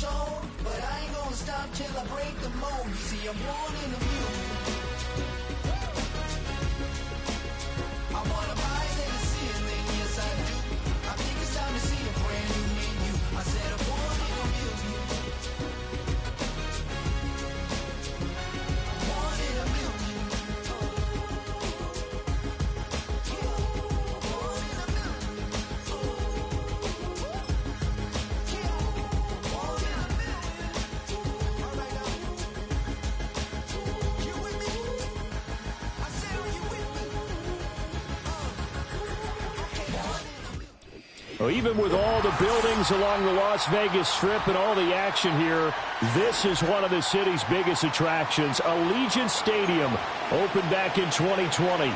told, but I ain't gonna stop till I break the mold. You see, I'm born in a million. I wanna rise in the ceiling, yes I do. I think it's time to see a brand new menu. I said I'm born in a million. I'm born in a million. Well, even with all the buildings along the Las Vegas Strip and all the action here, this is one of the city's biggest attractions. Allegiant Stadium opened back in 2020.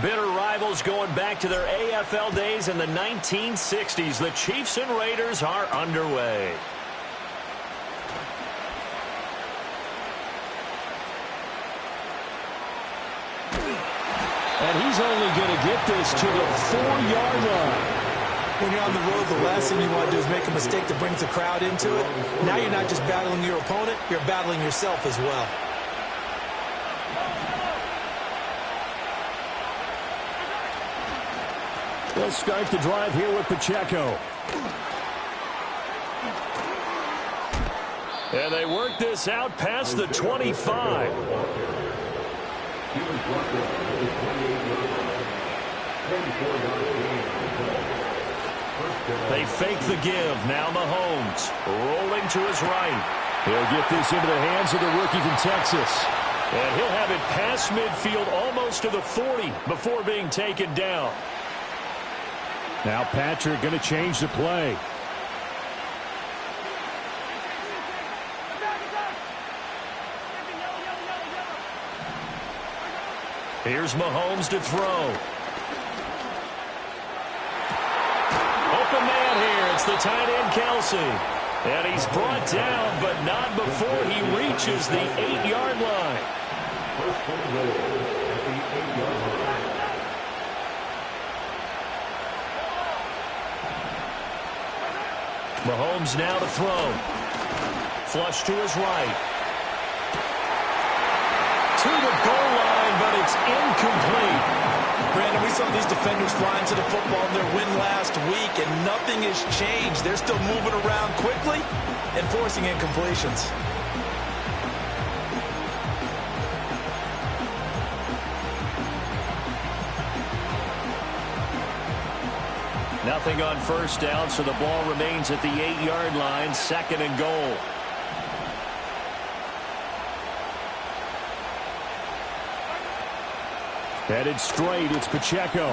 Bitter rivals going back to their AFL days in the 1960s. The Chiefs and Raiders are underway. And he's only going to get this to the 4-yard line. When you're on the road, the last thing you want to do is make a mistake that brings the crowd into it. Now you're not just battling your opponent, you're battling yourself as well. They'll start the drive here with Pacheco. And they work this out past the 25. They fake the give. Now Mahomes rolling to his right. He'll get this into the hands of the rookie from Texas. And he'll have it past midfield almost to the 40 before being taken down. Now Patrick going to change the play. Here's Mahomes to throw. Open man here. It's the tight end, Kelsey. And he's brought down, but not before he reaches the 8-yard line. First and goal at the 8-yard line. Mahomes now to throw. Flush to his right. To the goal line, but it's incomplete. Brandon, we saw these defenders flying to the football in their win last week, and nothing has changed. They're still moving around quickly and forcing incompletions. Nothing on first down, so the ball remains at the 8-yard line, 2nd and goal. Headed straight, it's Pacheco.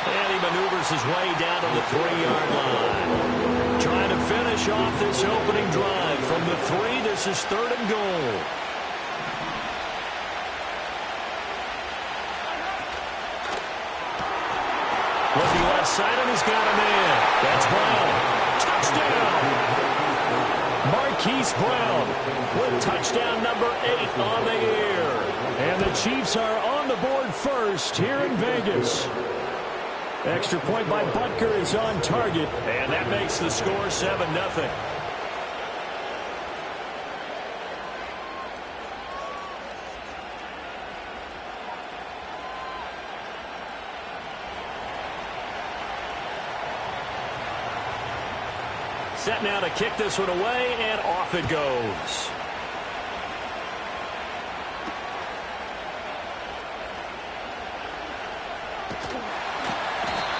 And he maneuvers his way down to the 3-yard line. Trying to finish off this opening drive. From the 3, this is 3rd and goal. Looking left side, and he's got him in. That's Brown. Touchdown! Marquise Brown with touchdown number 8 on the air. And the Chiefs are on the board first here in Vegas. Extra point by Butker is on target, and that makes the score 7-0. Set now to kick this one away, and off it goes.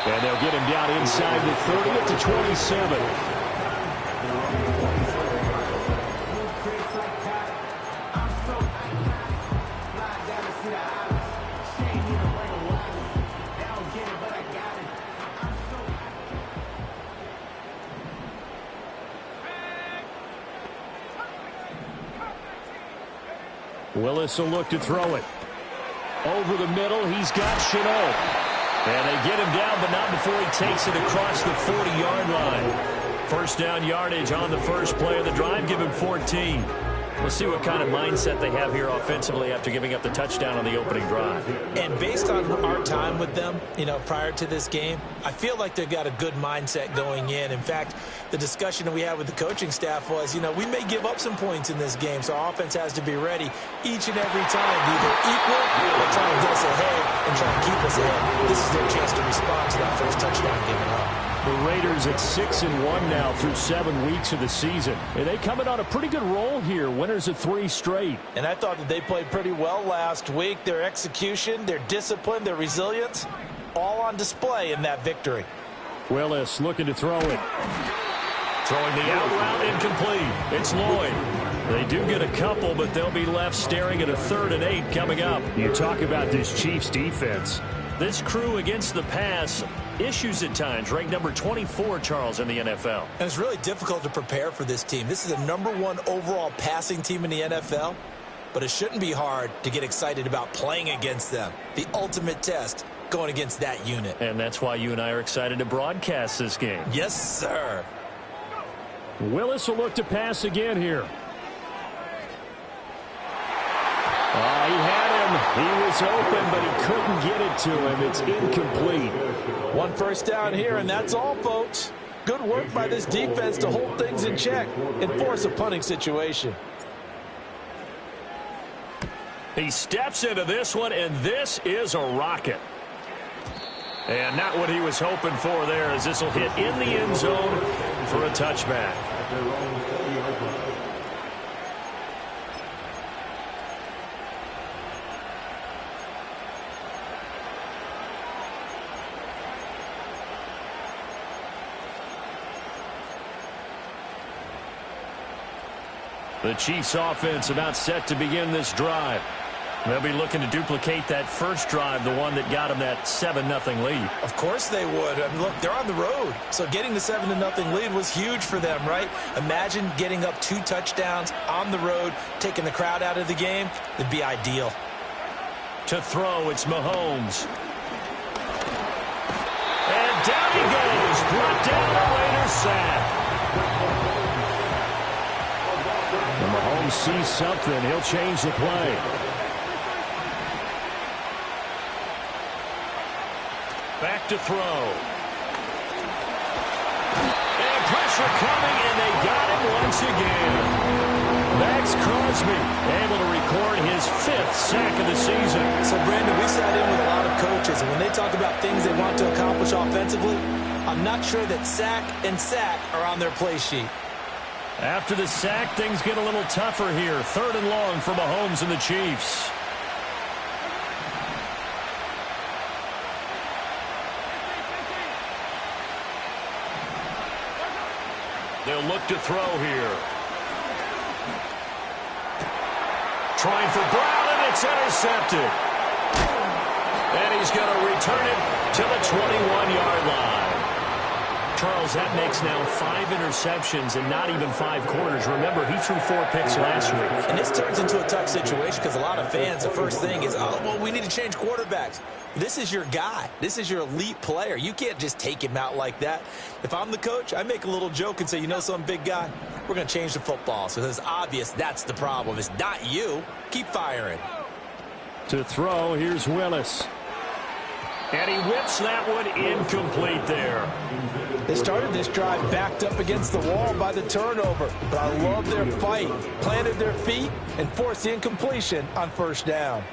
And they'll get him down inside the 30 at the 27. Willis will look to throw it. Over the middle, he's got Chenault. And they get him down, but not before he takes it across the 40-yard line. First down yardage on the first play of the drive. Give him 14. We'll see what kind of mindset they have here offensively after giving up the touchdown on the opening drive. And based on our time with them, prior to this game, I feel like they've got a good mindset going in. In fact, the discussion that we had with the coaching staff was, we may give up some points in this game, so our offense has to be ready each and every time, either equal or try and get us ahead and try and keep us ahead. This is their chance to respond to that first touchdown given up. The Raiders at 6-1 now through 7 weeks of the season. And they coming on a pretty good roll here. Winners of 3 straight. And I thought that they played pretty well last week. Their execution, their discipline, their resilience, all on display in that victory. Willis looking to throw it. Throwing the out route incomplete. It's Lloyd. They do get a couple, but they'll be left staring at a 3rd and 8 coming up. You talk about this Chiefs defense. This crew against the pass, issues at times, ranked number 24, Charles, in the NFL. And it's really difficult to prepare for this team. This is a #1 overall passing team in the NFL, but it shouldn't be hard to get excited about playing against them. The ultimate test going against that unit. And that's why you and I are excited to broadcast this game. Yes, sir. Willis will look to pass again here. He had him. He was open, but he couldn't get it to him. It's incomplete. 1 first down here, and that's all, folks. Good work by this defense to hold things in check and force a punting situation. He steps into this one, and this is a rocket. And not what he was hoping for there, as this will hit in the end zone for a touchback. The Chiefs offense about set to begin this drive. They'll be looking to duplicate that first drive, the one that got them that 7-0 lead. Of course they would. I mean, look, they're on the road. So getting the 7-0 lead was huge for them, right? Imagine getting up 2 touchdowns on the road, taking the crowd out of the game. It'd be ideal. To throw, it's Mahomes. And down he goes. Brought down a Raiders sack. And Mahomes sees something. He'll change the play. Back to throw. And pressure coming, and they got him once again. Max Crosby able to record his 5th sack of the season. So, Brandon, we sat in with a lot of coaches, and when they talk about things they want to accomplish offensively, I'm not sure that sack and sack are on their play sheet. After the sack, things get a little tougher here. 3rd and long for Mahomes and the Chiefs. They'll look to throw here. Trying for Brown, and it's intercepted. And he's going to return it to the 21-yard line. Charles, that makes now 5 interceptions in not even 5 quarters. Remember, he threw 4 picks last week. And this turns into a tough situation because a lot of fans, the first thing is, oh, well, we need to change quarterbacks. This is your guy. This is your elite player. You can't just take him out like that. If I'm the coach, I make a little joke and say, you know something, big guy? We're going to change the football. So it's obvious that's the problem. It's not you. Keep firing. To throw, here's Willis. And he whips that one incomplete there. They started this drive backed up against the wall by the turnover, but I love their fight. Planted their feet and forced the incompletion on first down.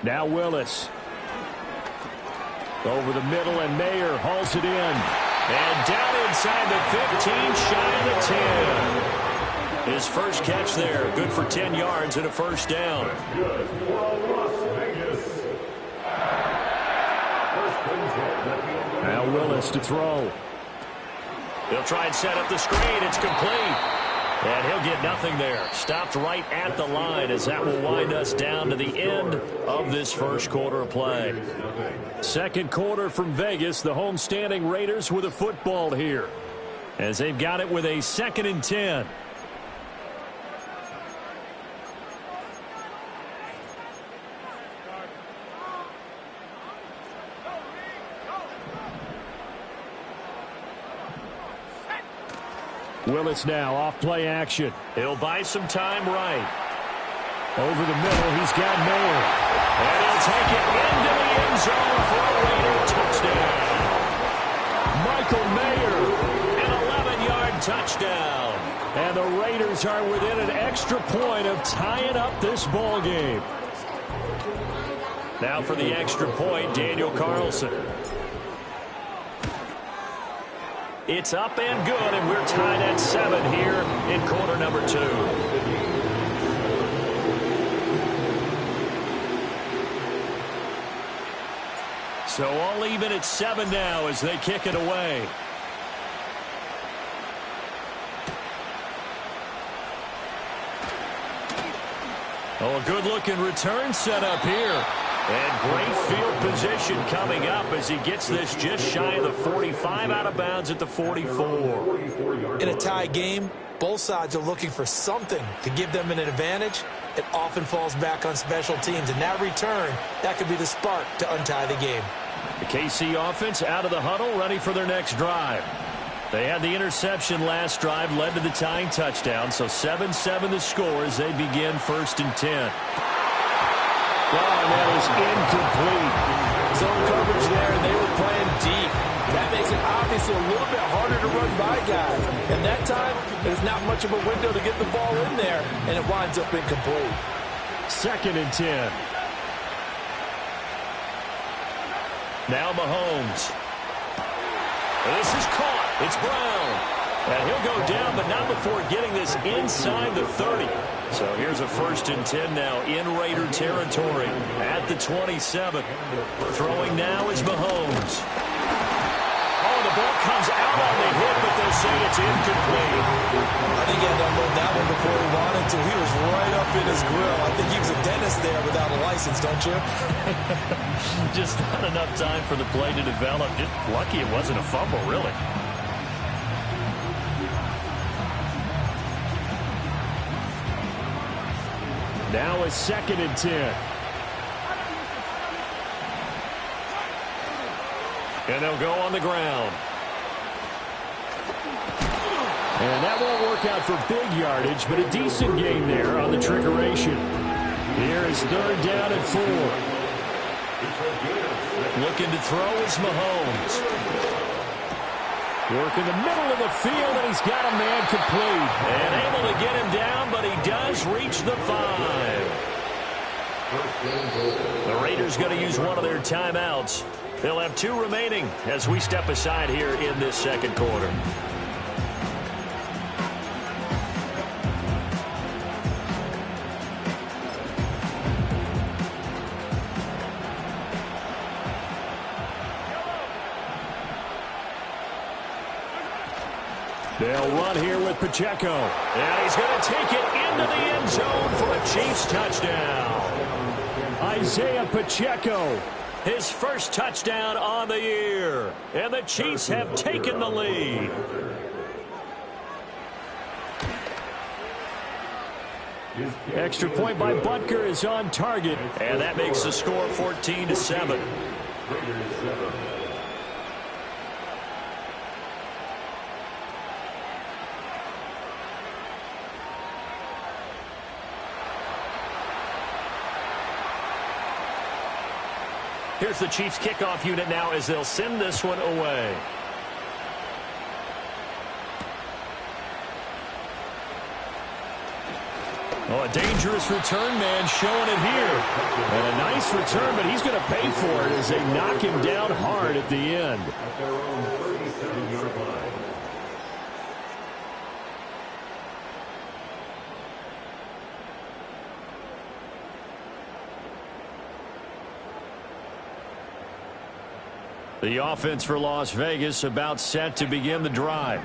Now Willis. Over the middle, and Mayer hauls it in. And down inside the 15, shy of the 10. His first catch there, good for 10 yards and a first down. Now Willis to throw. He'll try and set up the screen. It's complete. And he'll get nothing there. Stopped right at the line, as that will wind us down to the end of this first quarter of play. Second quarter from Vegas. The homestanding Raiders with a football here. as they've got it with a 2nd and 10. Willis now off play action. He'll buy some time right. Over the middle, he's got Mayer. And he'll take it into the end zone for a Raider touchdown. Michael Mayer, an 11-yard touchdown. And the Raiders are within an extra point of tying up this ball game. Now for the extra point, Daniel Carlson. It's up and good, and we're tied at 7 here in quarter number 2. So all even at 7 now as they kick it away. Oh, a good-looking return set up here. And great field position coming up as he gets this just shy of the 45, out of bounds at the 44. In a tie game, both sides are looking for something to give them an advantage. It often falls back on special teams, and that return, that could be the spark to untie the game. The KC offense out of the huddle, ready for their next drive. They had the interception last drive, led to the tying touchdown, so 7-7 the score as they begin 1st and 10. Oh, and that is incomplete. Zone coverage there, and they were playing deep. That makes it obviously a little bit harder to run by guys. And that time, there's not much of a window to get the ball in there, and it winds up incomplete. 2nd and 10. Now Mahomes. This is caught. It's Brown. And he'll go down, but not before getting this inside the 30. So here's a 1st and 10 now in Raider territory at the 27. Throwing now is Mahomes. Oh, the ball comes out on the hit, but they'll say it's incomplete. I think he had to unload that one before he wanted to. He was right up in his grill. I think he was a dentist there without a license, don't you? Just not enough time for the play to develop. Just lucky it wasn't a fumble, really. Now a 2nd and 10. And they'll go on the ground. And that won't work out for big yardage, but a decent gain there on the trickeration. Here is 3rd down and 4. Looking to throw is Mahomes. Work in the middle of the field, and he's got a man complete. And able to get him down, but he does reach the 5. The Raiders going to use one of their timeouts. They'll have 2 remaining as we step aside here in this 2nd quarter. They'll run here with Pacheco. And he's going to take it into the end zone for a Chiefs touchdown. Isaiah Pacheco, his first touchdown on the year. And the Chiefs have taken the lead. Extra point by Butker is on target. And that makes the score 14-7. Here's the Chiefs kickoff unit now as they'll send this one away. Oh, a dangerous return man showing it here. And a nice return, but he's going to pay for it as they knock him down hard at the end. The offense for Las Vegas about set to begin the drive.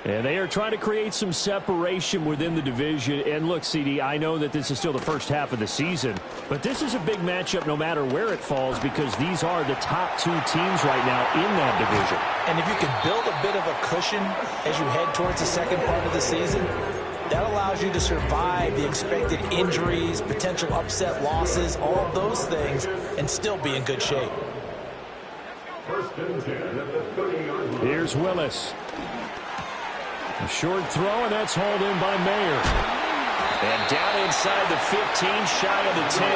And they are trying to create some separation within the division. And look, CD, I know that this is still the first half of the season, but this is a big matchup no matter where it falls because these are the top two teams right now in that division. And if you can build a bit of a cushion as you head towards the second part of the season, that allows you to survive the expected injuries, potential upset losses, all of those things, and still be in good shape. Here's Willis. A short throw, and that's hauled in by Mayer. And down inside the 15, shy of the 10.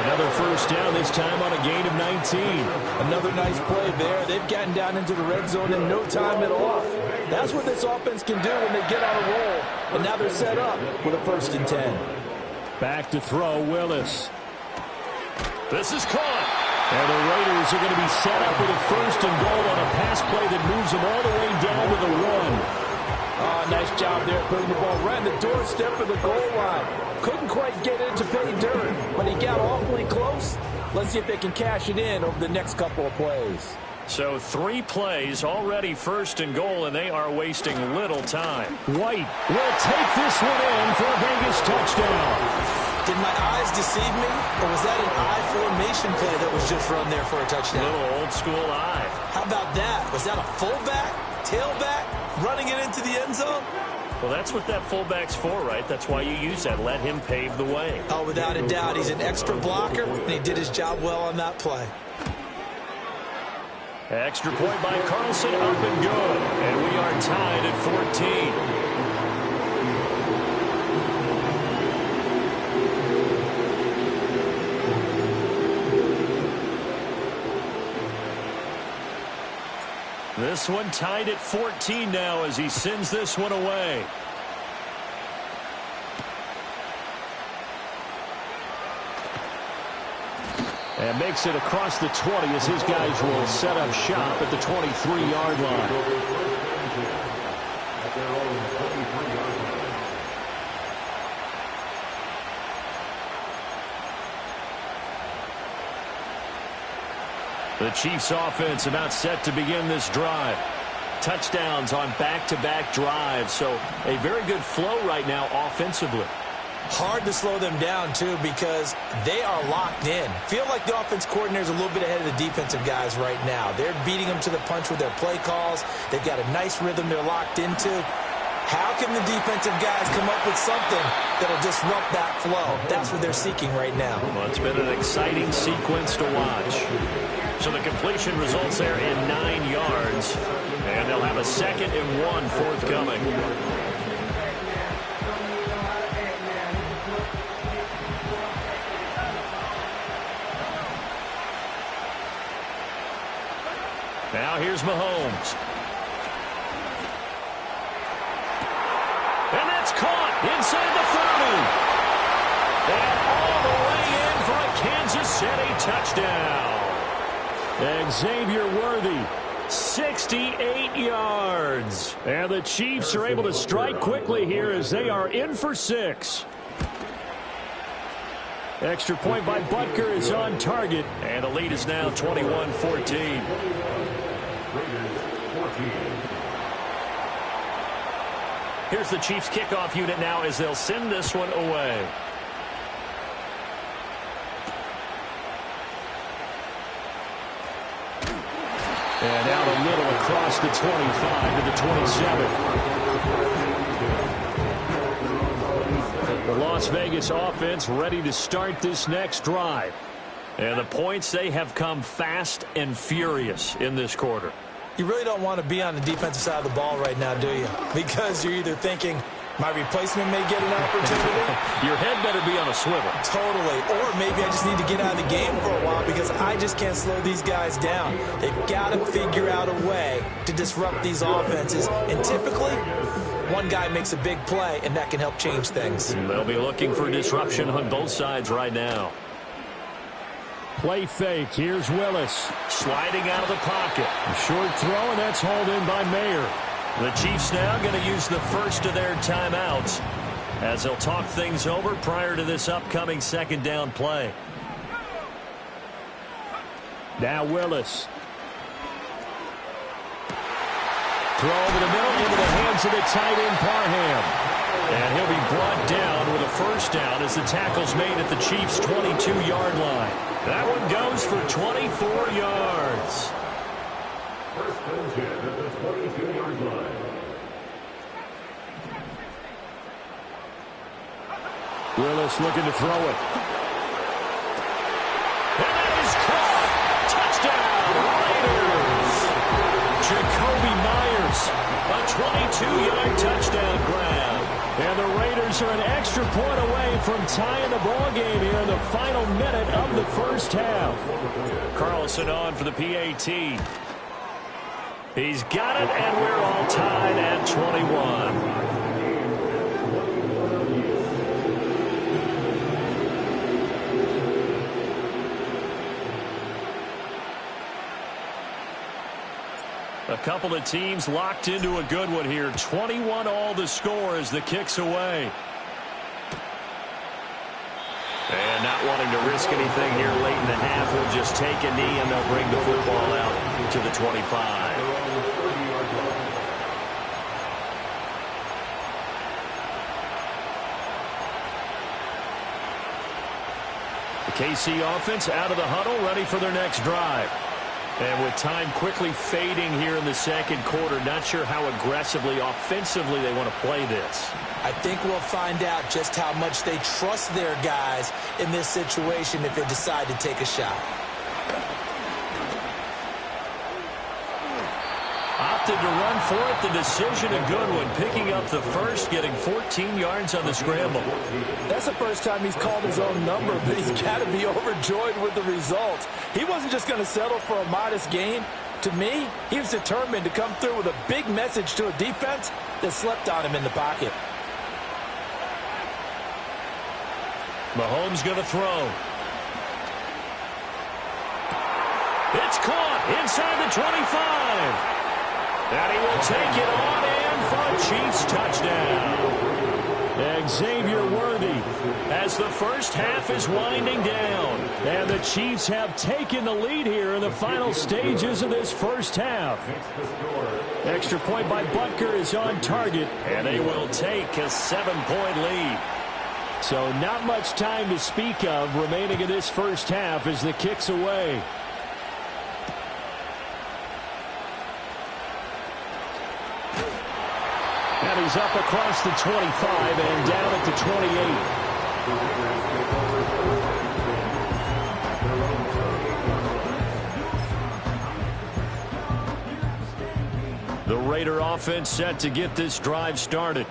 Another first down, this time on a gain of 19. Another nice play there. They've gotten down into the red zone in no time at all. That's what this offense can do when they get on a roll. And now they're set up with a 1st and 10. Back to throw, Willis. This is caught. And the Raiders are going to be set up with a 1st and goal on a pass play that moves them all the way down to the 1. Oh, nice job there putting the ball right in the doorstep of the goal line. Couldn't quite get it to pay dirt, but he got awfully close. Let's see if they can cash it in over the next couple of plays. So 3 plays, already 1st and goal, and they are wasting little time. White will take this one in for a Vegas touchdown. Did my eyes deceive me, or was that an I formation play that was just run there for a touchdown? Little old school eye. How about that? Was that a fullback, tailback, running it into the end zone? Well, that's what that fullback's for, right? That's why you use that. Let him pave the way. Oh, without a doubt. He's an extra blocker, and he did his job well on that play. Extra point by Carlson, up and good. And we are tied at 14. This one tied at 14 now as he sends this one away. And makes it across the 20 as his guys will set up shop at the 23-yard line. The Chiefs offense about set to begin this drive. Touchdowns on back-to-back drives, so a very good flow right now offensively. Hard to slow them down, too, because they are locked in. Feel like the offense coordinator is a little bit ahead of the defensive guys right now. They're beating them to the punch with their play calls. They've got a nice rhythm they're locked into. How can the defensive guys come up with something that'll disrupt that flow? That's what they're seeking right now. Well, it's been an exciting sequence to watch. So the completion results there in 9 yards. And they'll have a 2nd and 1 forthcoming. Now here's Mahomes. And that's caught inside the 30. And all the way in for a Kansas City touchdown. Xavier Worthy, 68 yards. And the Chiefs are able to strike quickly here as they are in for 6. Extra point by Butker is on target. And the lead is now 21-14. Here's the Chiefs kickoff unit now as they'll send this one away. And out a little across the 25 to the 27. The Las Vegas offense ready to start this next drive. And the points, they have come fast and furious in this quarter. You really don't want to be on the defensive side of the ball right now, do you? Because you're either thinking, my replacement may get an opportunity. Your head better be on a swivel. Totally. Or maybe I just need to get out of the game for a while because I just can't slow these guys down. They've got to figure out a way to disrupt these offenses. And typically, one guy makes a big play, and that can help change things. They'll be looking for disruption on both sides right now. Play fake. Here's Willis. Sliding out of the pocket. A short throw, and that's hauled in by Mayer. The Chiefs now going to use the first of their timeouts as they'll talk things over prior to this upcoming 2nd down play. Now Willis. Throw over the middle into the hands hands of the tight end Parham. And he'll be brought down with a first down as the tackle's made at the Chiefs' 22-yard line. That one goes for 24 yards. First and 10 at the 22-yard line. Willis looking to throw it. And that is caught. Touchdown, Raiders. Jacoby Myers, a 22-yard touchdown grab. And the Raiders are an extra point away from tying the ball game here in the final minute of the first half. Carlson on for the PAT. He's got it, and we're all tied at 21. A couple of teams locked into a good one here. 21 all the score as the kick's away. And not wanting to risk anything here late in the half, he'll just take a knee and they'll bring the football out to the 25. The KC offense out of the huddle, ready for their next drive. And with time quickly fading here in the second quarter, not sure how aggressively, offensively they want to play this. I think we'll find out just how much they trust their guys in this situation if they decide to take a shot. Opted to run for it. The decision a good one. Picking up the first, getting 14 yards on the scramble. That's the first time he's called his own number, but he's got to be overjoyed with the results. He wasn't just going to settle for a modest gain. To me, he was determined to come through with a big message to a defense that slept on him in the pocket. Mahomes going to throw. It's caught inside the 25. And he will take it on in for a Chiefs touchdown. Xavier Worthy as the first half is winding down. And the Chiefs have taken the lead here in the final stages of this first half. Extra point by Butker is on target. And they will take a 7-point lead. So not much time to speak of remaining in this first half as the kick's away. And he's up across the 25 and down at the 28. The Raider offense set to get this drive started.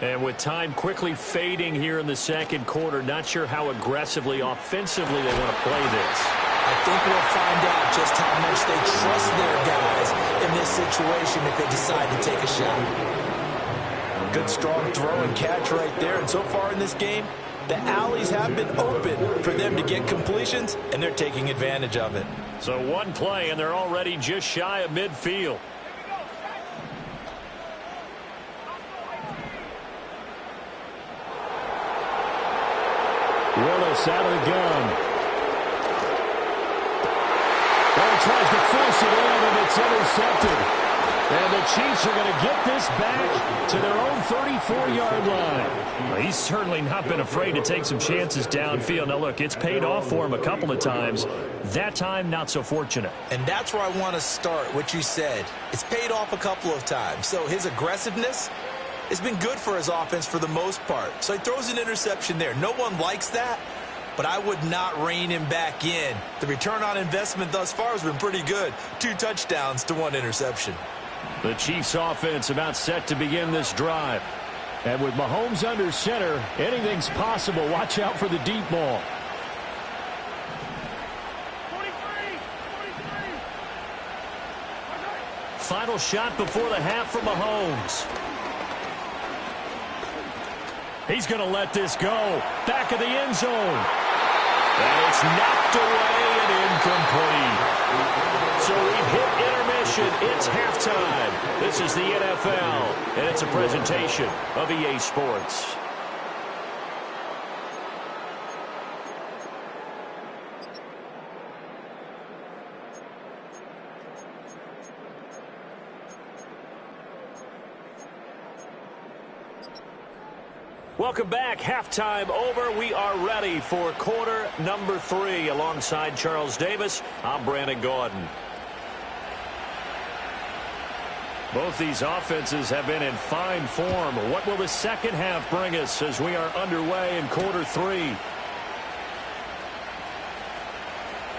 And with time quickly fading here in the second quarter, not sure how aggressively, offensively they want to play this. I think we'll find out just how much they trust their guys in this situation if they decide to take a shot. Good strong throw and catch right there. And so far in this game, the alleys have been open for them to get completions, and they're taking advantage of it. So one play, and they're already just shy of midfield. Willis out of the gun. Well, tries to force it in, and it's intercepted. And the Chiefs are going to get this back to their own 34-yard line. Well, he's certainly not been afraid to take some chances downfield. Now, look, it's paid off for him a couple of times. That time, not so fortunate. And that's where I want to start, what you said. It's paid off a couple of times. So his aggressiveness has been good for his offense for the most part. So he throws an interception there. No one likes that, but I would not rein him back in. The return on investment thus far has been pretty good. 2 touchdowns to 1 interception. The Chiefs offense about set to begin this drive. And with Mahomes under center, anything's possible. Watch out for the deep ball. 43. Final shot before the half from Mahomes. He's going to let this go. Back of the end zone. And it's knocked away and incomplete. So we've hit intermission. It's halftime. This is the NFL, and it's a presentation of EA Sports. Welcome back. Halftime over. We are ready for quarter number 3. Alongside Charles Davis, I'm Brandon Gaudin. Both these offenses have been in fine form. What will the second half bring us as we are underway in quarter 3?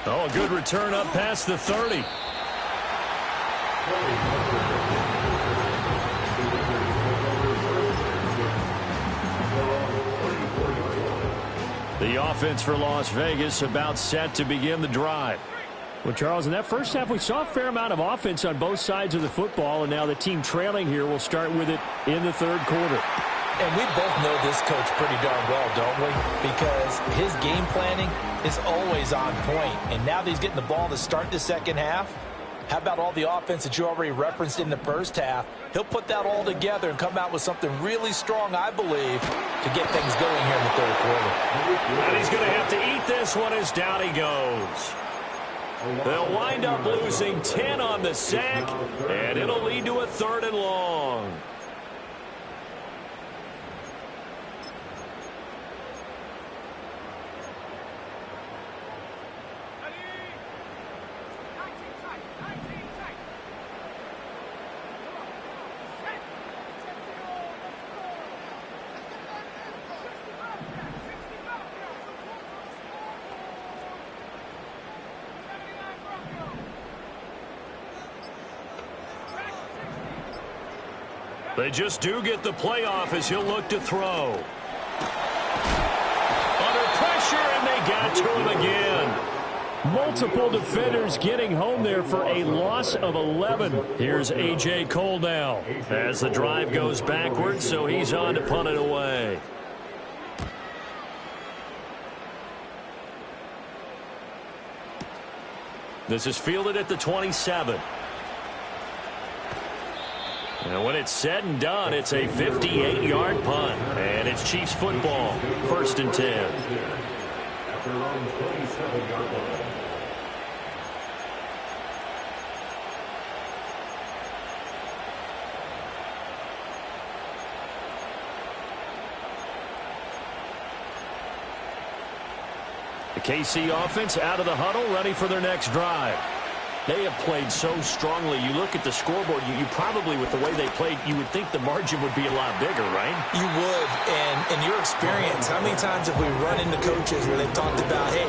Oh, a good return up past the 30. The offense for Las Vegas about set to begin the drive. Well, Charles, in that first half, we saw a fair amount of offense on both sides of the football, and now the team trailing here will start with it in the third quarter. And we both know this coach pretty darn well, don't we? Because his game planning is always on point. And now that he's getting the ball to start the second half, how about all the offense that you already referenced in the first half? He'll put that all together and come out with something really strong, I believe, to get things going here in the third quarter. And he's going to have to eat this one as down he goes. They'll wind up losing 10 on the sack, and it'll lead to a 3rd and long. They just do get the playoff as he'll look to throw. Under pressure, and they got to him again. Multiple defenders getting home there for a loss of 11. Here's A.J. Cole now as the drive goes backwards, so he's on to punt it away. This is fielded at the 27. And when it's said and done, it's a 58-yard punt. And it's Chiefs football, 1st and 10. After a long 27-yard line. The KC offense out of the huddle, ready for their next drive. They have played so strongly. You look at the scoreboard, you probably, with the way they played, you would think the margin would be a lot bigger, right? You would. And in your experience, how many times have we run into coaches where they've talked about, hey,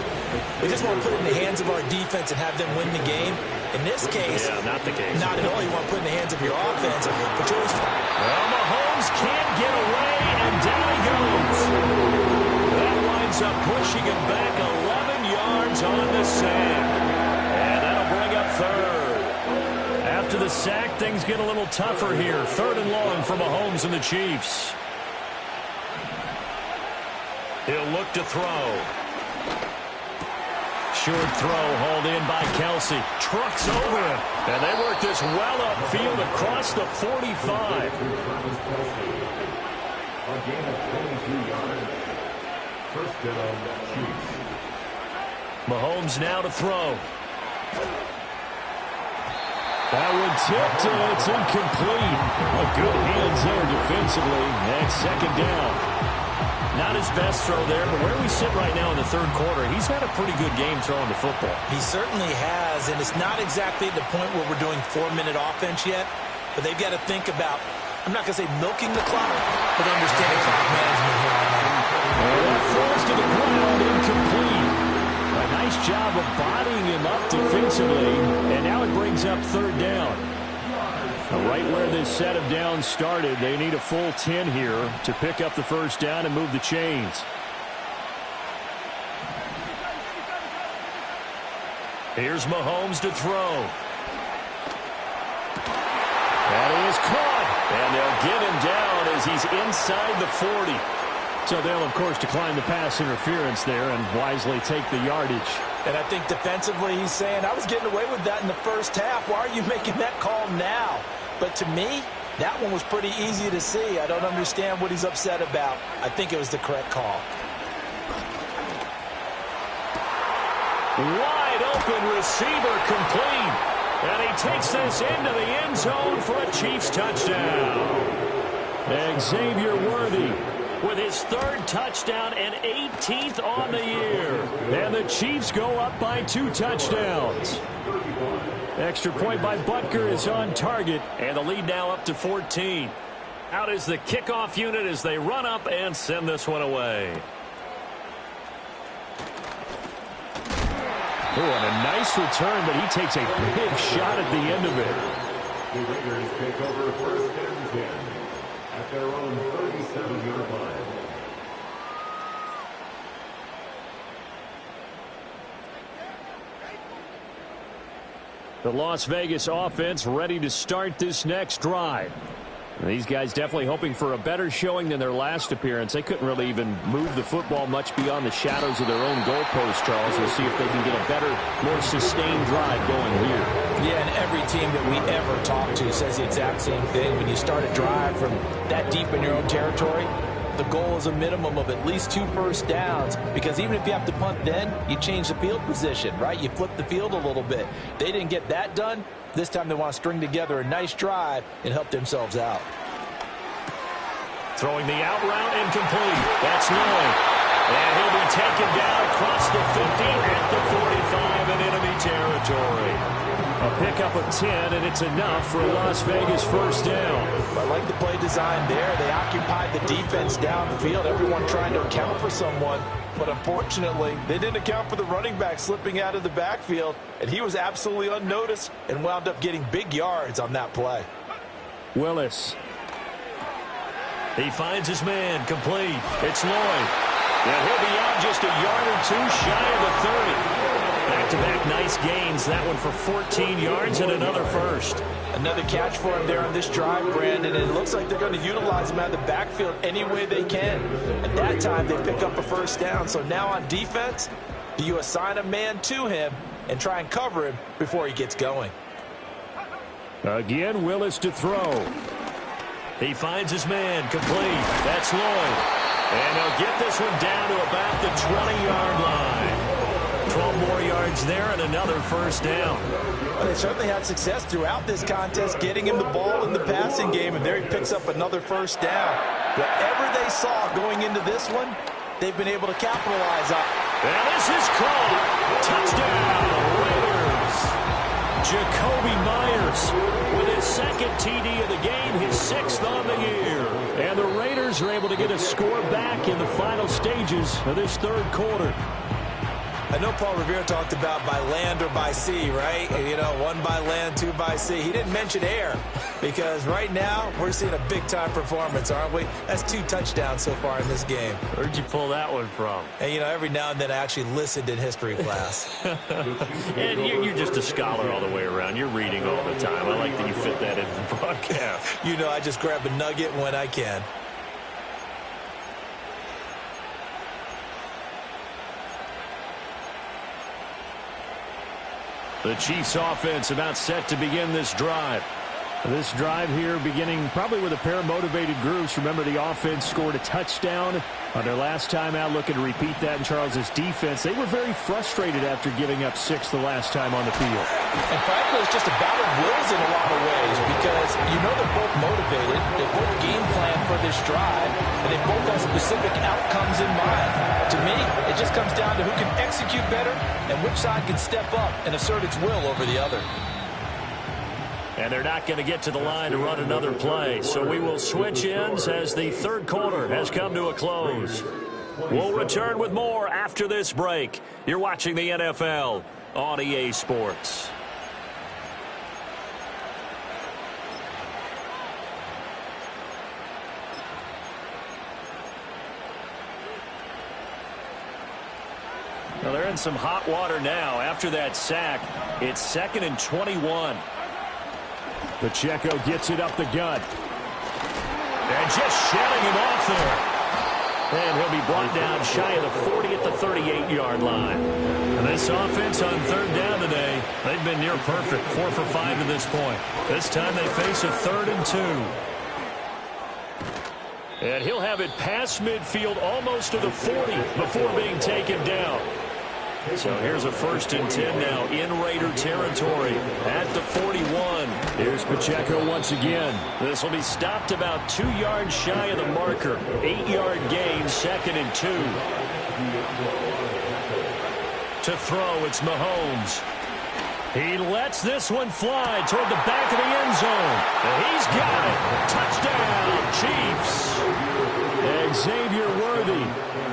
we just want to put it in the hands of our defense and have them win the game? In this case, not the case. Not at all. You want to put it in the hands of your offense. But you always... Well, Mahomes can't get away, and down he goes. That winds up pushing him back 11 yards on the sack. And that'll bring up 3rd. After the sack, things get a little tougher here. 3rd and long for Mahomes and the Chiefs. He'll look to throw. Short throw hauled in by Kelsey. Trucks over him. And they work this well upfield across the 45. A gain of 22 yards. 1st down, Chiefs. Mahomes now to throw. That one tipped, and it's incomplete. A good hands there defensively. And 2nd down. Not his best throw there, but where we sit right now in the 3rd quarter, he's had a pretty good game throwing the football. He certainly has, and it's not exactly at the point where we're doing 4-minute offense yet, but they've got to think about, I'm not going to say milking the clock, but understanding clock management here on out. That falls to the ground, incomplete. A nice job of bodying him up defensively, and now it brings up 3rd down. Right where this set of downs started, they need a full 10 here to pick up the 1st down and move the chains. Here's Mahomes to throw. That is caught. And they'll get him down as he's inside the 40. So they'll, of course, decline the pass interference there and wisely take the yardage. And I think defensively he's saying, I was getting away with that in the first half. Why are you making that call now? But to me, that one was pretty easy to see. I don't understand what he's upset about. I think it was the correct call. Wide open receiver complete. And he takes this into the end zone for a Chiefs touchdown. Xavier Worthy with his 3rd touchdown and 18th on the year. And the Chiefs go up by 2 touchdowns. Extra point by Butker is on target. And the lead now up to 14. Out is the kickoff unit as they run up and send this one away. Oh, and a nice return, but he takes a big shot at the end of it. The Raiders take over 1st and 10 at their own 37-yard line. The Las Vegas offense ready to start this next drive. These guys definitely hoping for a better showing than their last appearance. They couldn't really even move the football much beyond the shadows of their own goalpost, Charles. We'll see if they can get a better, more sustained drive going here. Yeah, and every team that we ever talk to says the exact same thing. When you start a drive from that deep in your own territory, the goal is a minimum of at least 2 first downs, because even if you have to punt then, you change the field position, right? You flip the field a little bit. They didn't get that done. This time they want to string together a nice drive and help themselves out. Throwing the out route incomplete. That's Lloyd. And he'll be taken down across the 50 at the 45 in enemy territory. A pickup of 10, and it's enough for a Las Vegas first down. I like the play design there. They occupied the defense downfield, everyone trying to account for someone. But unfortunately, they didn't account for the running back slipping out of the backfield, and he was absolutely unnoticed and wound up getting big yards on that play. Willis. He finds his man, complete. It's Lloyd. And he'll be out just a yard or 2 shy of the 30. Back-to-back nice gains. That one for 14 yards and another first. Another catch for him there on this drive, Brandon, and it looks like they're going to utilize him out of the backfield any way they can. At that time, they pick up a first down. So now on defense, do you assign a man to him and try and cover him before he gets going? Again, Willis to throw. He finds his man, complete. That's Lloyd. And he'll get this one down to about the 20-yard line. 12 more yards there and another first down. Well, they certainly had success throughout this contest getting him the ball in the passing game, and there he picks up another first down. Whatever they saw going into this one, they've been able to capitalize on. And this is caught. Touchdown, Raiders. Jacoby Myers with his 2nd TD of the game, his 6th on the year. And the Raiders are able to get a score back in the final stages of this 3rd quarter. I know Paul Revere talked about by land or by sea, right? You know, 1 by land, 2 by sea. He didn't mention air, because right now we're seeing a big-time performance, aren't we? That's 2 touchdowns so far in this game. Where'd you pull that one from? And, you know, every now and then I actually listened in history class. And you're just a scholar all the way around. You're reading all the time. I like that you fit that into the broadcast. You know, I just grab a nugget when I can. The Chiefs offense about set to begin this drive. This drive here beginning probably with a pair of motivated groups. Remember, the offense scored a touchdown on their last time out, looking to repeat that in Charles's defense. They were very frustrated after giving up 6 the last time on the field. And frankly, it's just a battle of wills in a lot of ways, because you know they're both motivated, they both game plan for this drive, and they both have specific outcomes in mind. To me, it just comes down to who can execute better and which side can step up and assert its will over the other. And they're not going to get to the line to run another play. So we will switch ends as the 3rd quarter has come to a close. We'll return with more after this break. You're watching the NFL on EA Sports. Well, they're in some hot water now. After that sack, it's 2nd and 21. Pacheco gets it up the gut. And just shedding him off there. And he'll be brought down shy of the 40 at the 38-yard line. And this offense on 3rd down today, they've been near perfect. 4 for 5 to this point. This time they face a 3rd and 2. And he'll have it past midfield almost to the 40 before being taken down. So here's a 1st and 10 now in Raider territory at the 41. Here's Pacheco once again. This will be stopped about 2 yards shy of the marker. 8-yard gain, 2nd and 2. To throw, it's Mahomes. He lets this one fly toward the back of the end zone. And he's got it. Touchdown, Chiefs. Xavier Worthy,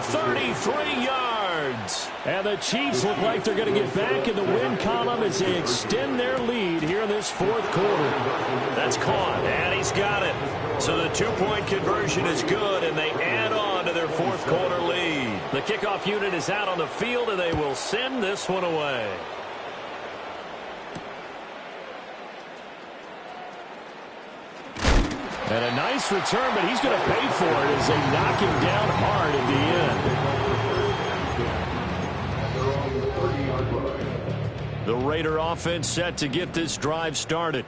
33 yards. And the Chiefs look like they're going to get back in the win column as they extend their lead here in this 4th quarter. That's caught, and he's got it. So the 2-point conversion is good, and they add on to their 4th quarter lead. The kickoff unit is out on the field, and they will send this one away. And a nice return, but he's going to pay for it as they knock him down hard at the end. The Raider offense set to get this drive started.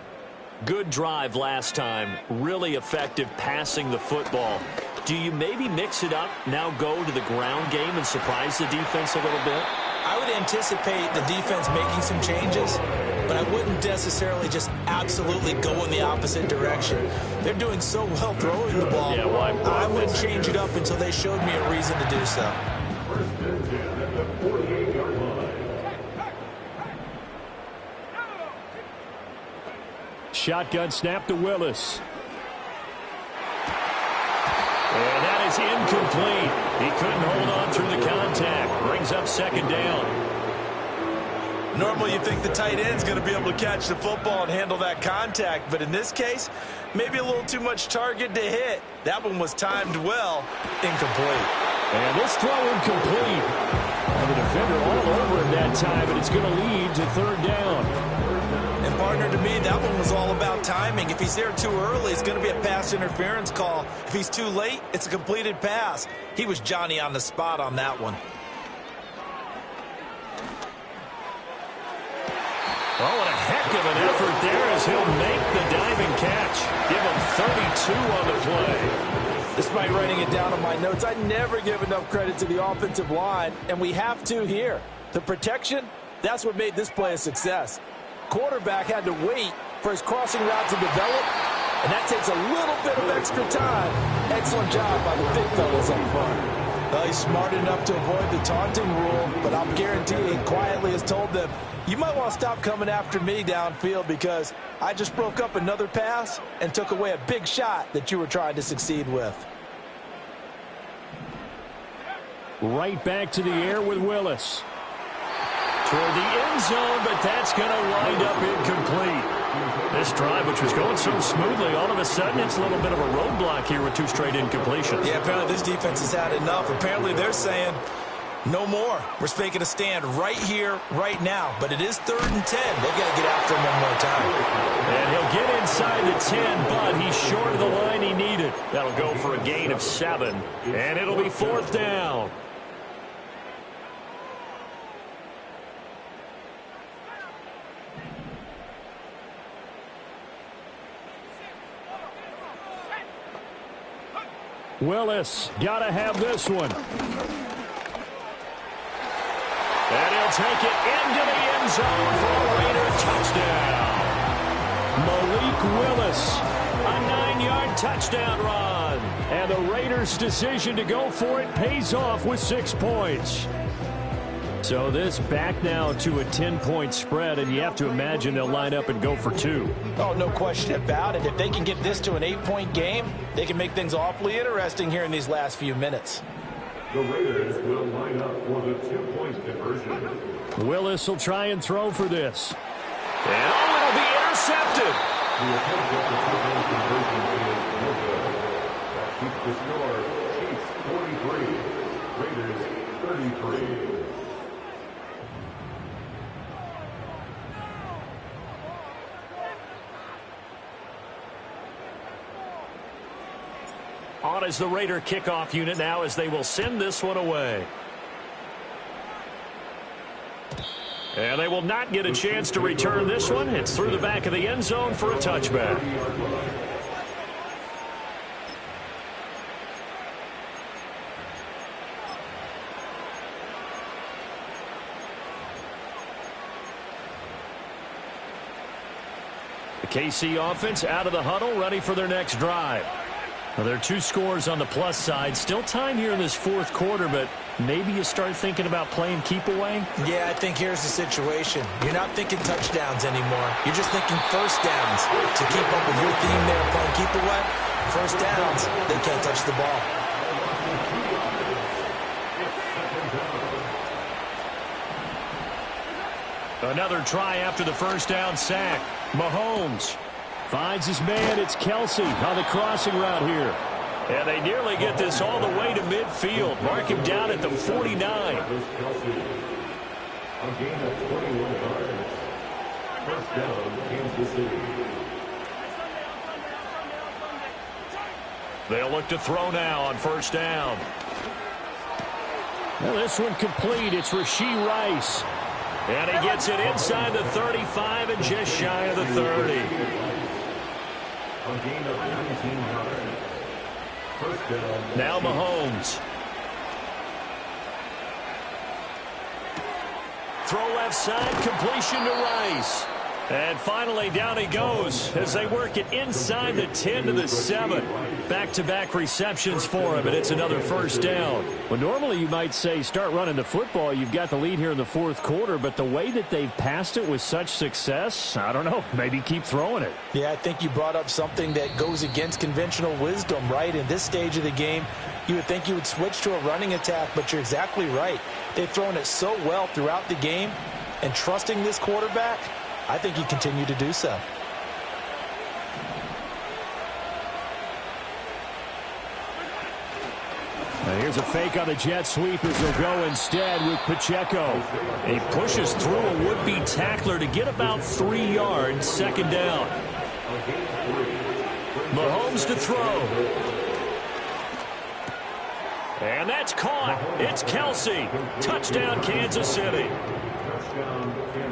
Good drive last time. Really effective passing the football. Do you maybe mix it up, now go to the ground game and surprise the defense a little bit? I would anticipate the defense making some changes, but I wouldn't necessarily just absolutely go in the opposite direction. They're doing so well throwing the ball. Yeah, well, I wouldn't change it up until they showed me a reason to do so. Shotgun snap to Willis. And that is incomplete. He couldn't hold on through the contact. Brings up 2nd down. Normally you think the tight end's going to be able to catch the football and handle that contact, but in this case, maybe a little too much target to hit. That one was timed well. Incomplete. And this throw incomplete. And the defender all over it that time, and it's going to lead to 3rd down. And partner, to me, that one was all about timing. If he's there too early, it's going to be a pass interference call. If he's too late, it's a completed pass. He was Johnny on the spot on that one. Oh, what a heck of an effort there as he'll make the diving catch. Give him 32 on the play. Despite writing it down on my notes, I never give enough credit to the offensive line, and we have to here. The protection, that's what made this play a success. Quarterback had to wait for his crossing route to develop, and that takes a little bit of extra time. Excellent job by the big fellas up front. Well, he's smart enough to avoid the taunting rule, but I'm guaranteeing he quietly has told them, you might want to stop coming after me downfield because I just broke up another pass and took away a big shot that you were trying to succeed with. Right back to the air with Willis. Toward the end zone, but that's going to wind up incomplete. This drive, which was going so smoothly, all of a sudden it's a little bit of a roadblock here with 2 straight incompletions. Yeah, apparently this defense has had enough. Apparently they're saying, no more. We're making a stand right here, right now. But it is 3rd and 10. They've got to get after him one more time. And he'll get inside the 10, but he's short of the line he needed. That'll go for a gain of 7, and it'll be 4th down. Willis, gotta have this one. And he'll take it into the end zone for a Raider touchdown. Malik Willis, A 9-yard touchdown run. and the Raiders' decision to go for it pays off with 6 points. So this back now to a 10-point spread, and you have to imagine they'll line up and go for 2. Oh, no question about it. If they can get this to an 8-point game, they can make things awfully interesting here in these last few minutes. The Raiders will line up for the 2-point conversion. Willis will try and throw for this. And it'll be intercepted. The attempt at the 2-point conversion is no good. That keeps the score. Chiefs 43, Raiders 33. On is the Raider kickoff unit now as they will send this one away. And they will not get a chance to return this one. It's through the back of the end zone for a touchback. KC offense out of the huddle, ready for their next drive. Well, there are 2 scores on the plus side. Still time here in this fourth quarter, but maybe you start thinking about playing keep away? Yeah, I think here's the situation. You're not thinking touchdowns anymore. You're just thinking first downs. To keep up with your theme there, playing keep away, first downs, they can't touch the ball. Another try after the first down sack. Mahomes finds his man. It's Kelsey on the crossing route here. And they nearly get this all the way to midfield. Mark him down at the 49. A gain of 21 yards. First down, Kansas City. They'll look to throw now on first down. Well, this one complete. It's Rashee Rice. And he gets it inside the 35 and just shy of the 30. A gain of 19 yards. First down. Now Mahomes. Throw left side, completion to Rice. And finally, down he goes as they work it inside the 10 to the 7. Back-to-back receptions for him, and it's another first down. Well, normally you might say start running the football. You've got the lead here in the fourth quarter, but the way that they've passed it with such success, I don't know, maybe keep throwing it. Yeah, I think you brought up something that goes against conventional wisdom, right? In this stage of the game, you would think you would switch to a running attack, but you're exactly right. They've thrown it so well throughout the game, and trusting this quarterback, I think you continue to do so. Now here's a fake on the jet sweep as they'll go instead with Pacheco. He pushes through a would-be tackler to get about 3 yards, second down. Mahomes to throw. And that's caught. It's Kelsey. Touchdown, Kansas City.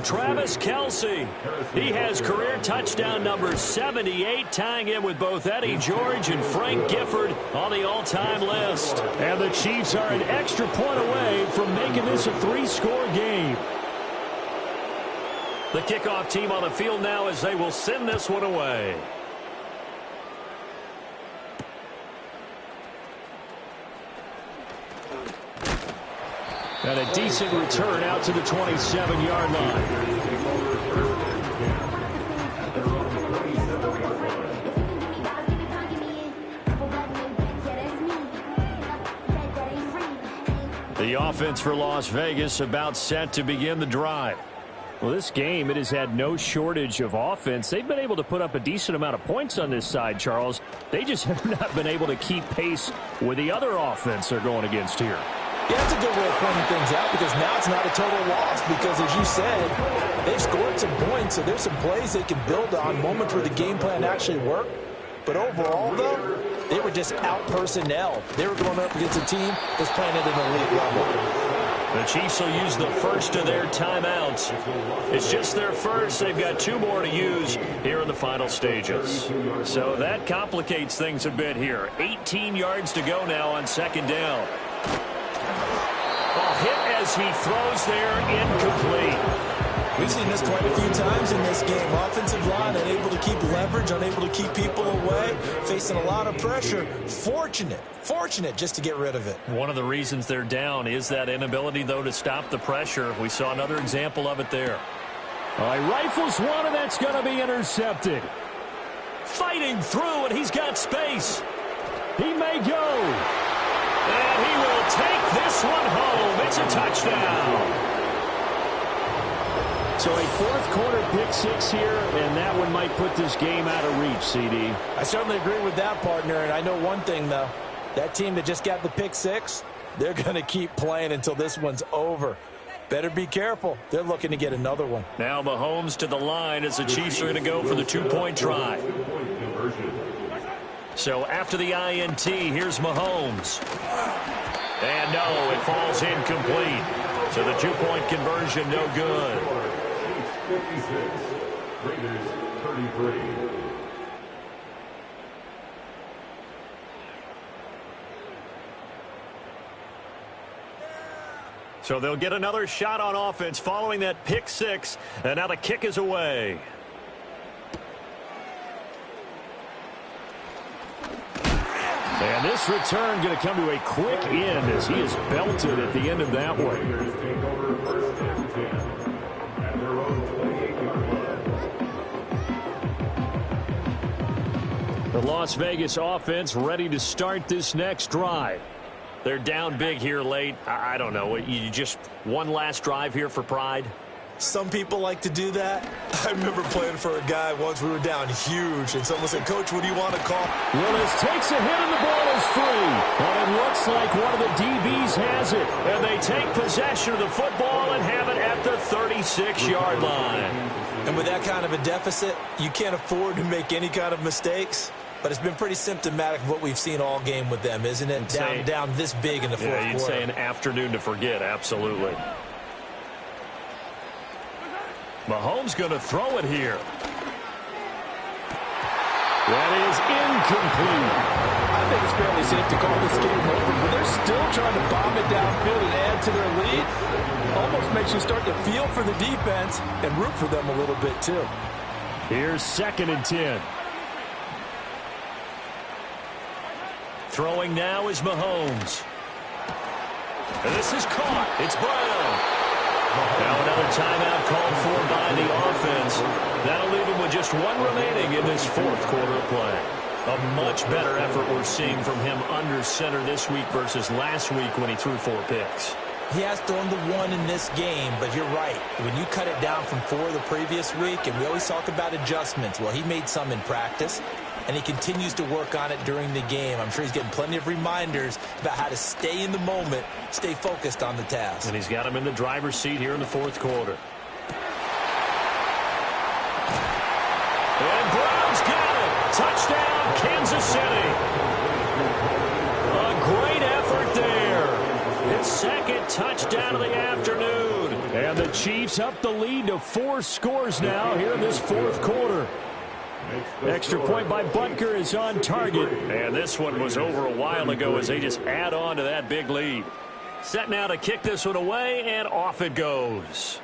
Travis Kelsey. He has career touchdown number 78, tying in with both Eddie George and Frank Gifford on the all-time list. And the Chiefs are an extra point away from making this a 3-score game. The kickoff team on the field now as they will send this one away. And a decent return out to the 27-yard line. The offense for Las Vegas about set to begin the drive. Well, this game, it has had no shortage of offense. They've been able to put up a decent amount of points on this side, Charles. They just have not been able to keep pace with the other offense they're going against here. Yeah, that's a good way of pointing things out because now it's not a total loss because, as you said, they've scored some points, so there's some plays they can build on, moments where the game plan actually worked. But overall, though, they were just out-personnel. They were going up against a team that's playing at an elite level. The Chiefs will use the first of their timeouts. It's just their first. They've got 2 more to use here in the final stages. So that complicates things a bit here. 18 yards to go now on second down. Hit as he throws there, incomplete. We've seen this quite a few times in this game. Offensive line unable to keep leverage, unable to keep people away, facing a lot of pressure. Fortunate just to get rid of it. One of the reasons they're down is that inability, though, to stop the pressure. We saw another example of it there. All right, rifles one, and that's going to be intercepted. Fighting through, and he's got space. He may go. And he will take this one home. It's a touchdown. So a fourth quarter pick 6 here, and that one might put this game out of reach, CD. I certainly agree with that, partner, and I know one thing, though. That team that just got the pick 6, they're going to keep playing until this one's over. Better be careful. They're looking to get another one. Now Mahomes to the line as the Chiefs are going to go for the 2-point try. So after the INT, here's Mahomes. And no, it falls incomplete. So the 2-point conversion, no good. 56, Raiders 33. So they'll get another shot on offense following that pick 6. And now the kick is away. And this return going to come to a quick end as he is belted at the end of that one. Raiders take over first and 10 at their own 28-yard line. The Las Vegas offense ready to start this next drive. They're down big here late. I don't know. You just one last drive here for pride? Some people like to do that. I remember playing for a guy once we were down huge, and someone said, Coach, what do you want to call? Willis takes a hit and the ball is free. And it looks like one of the DBs has it. And they take possession of the football and have it at the 36-yard line. And with that kind of a deficit, you can't afford to make any kind of mistakes. But it's been pretty symptomatic of what we've seen all game with them, isn't it? Down this big in the fourth quarter. Yeah, you'd say an afternoon to forget, absolutely. Mahomes going to throw it here. That is incomplete. I think it's fairly safe to call this game over, but they're still trying to bomb it downfield and add to their lead. Almost makes you start to feel for the defense and root for them a little bit, too. Here's 2nd and 10. Throwing now is Mahomes. And this is caught. It's Brown. Now another timeout called for by the offense. That'll leave him with just one remaining in this fourth quarter of play. A much better effort we're seeing from him under center this week versus last week when he threw 4 picks. He has thrown the 1 in this game, but you're right. When you cut it down from 4 the previous week, and we always talk about adjustments, well, he made some in practice, and he continues to work on it during the game. I'm sure he's getting plenty of reminders about how to stay in the moment, stay focused on the task. And he's got him in the driver's seat here in the fourth quarter. And Brown's got it. Touchdown, Kansas City. A great effort there. His 2nd touchdown of the afternoon. And the Chiefs up the lead to 4 scores now here in this fourth quarter. Extra point by Butker is on target. And this one was over a while ago as they just add on to that big lead. Set now to kick this one away, and off it goes.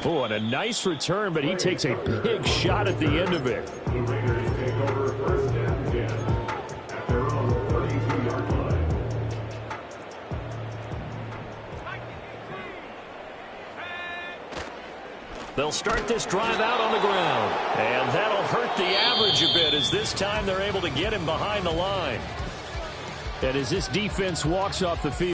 Oh, and a nice return, but he takes a big shot at the end of it. The Raiders take over first and 10 at their own 32-yard line. They'll start this drive out on the ground. And that'll hurt the average a bit as this time they're able to get him behind the line. And as this defense walks off the field,